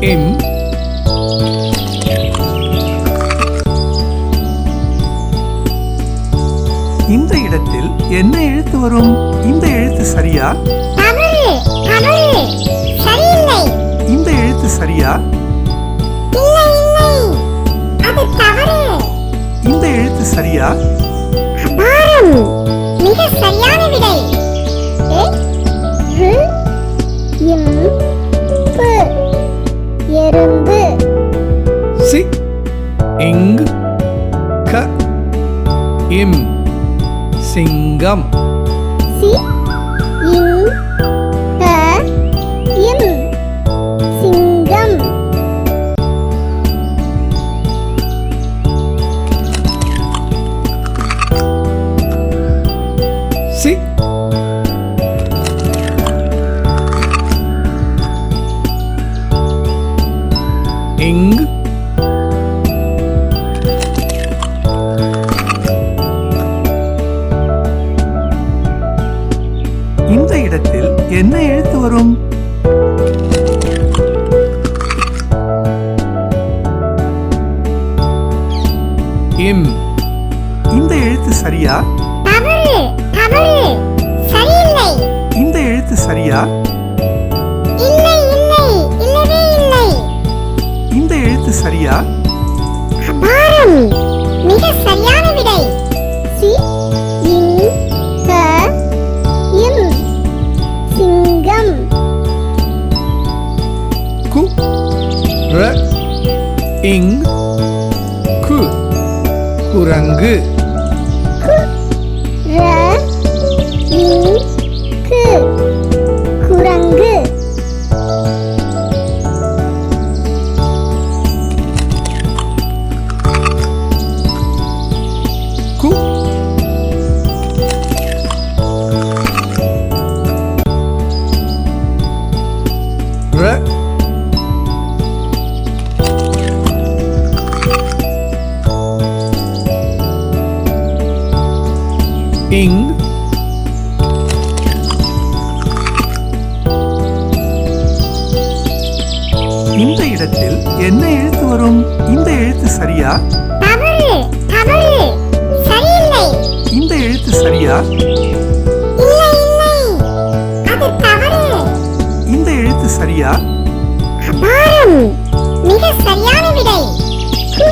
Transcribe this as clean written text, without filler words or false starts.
இம் இந்த இடத்தில் என்ன எழுத்து வரும்? இந்த எழுத்து சரியா? தவறு தவறு சரியில்லை. இந்த எழுத்து சரியா? இல்லை இல்லை அது தவறு. இந்த எழுத்து சரியா? அபாரம் மிக சரியான விடை. எறும்பு. சி இங் க இம் சிங்கம். சி இங் க இம் சிங்கம். சி இங் இந்த இடத்தில் என்ன எழுத்து வரும்? இம் இந்த எழுத்து சரியா? தவறு தவறு சரியில்லை. இந்த எழுத்து சரியா? இல்லை இல்லை இல்லவே இல்லை. இந்த எழுத்து சரியா? அபாரம் மிக சரியான விடை. சி இங் க இம் சிங்கம். கு ர இங் கு குரங்கு. கு ர இங் கு குரங்கு. கு ர இங் இந்த இடத்தில் என்ன எழுத்து வரும்? இந்த எழுத்து சரியா? தவறு தவறு சரியில்லை. இந்த எழுத்து சரியா? இல்லை இல்லை அது தவறு. இந்த எழுத்து சரியா? அபாரம் மிக சரியான விடை. கு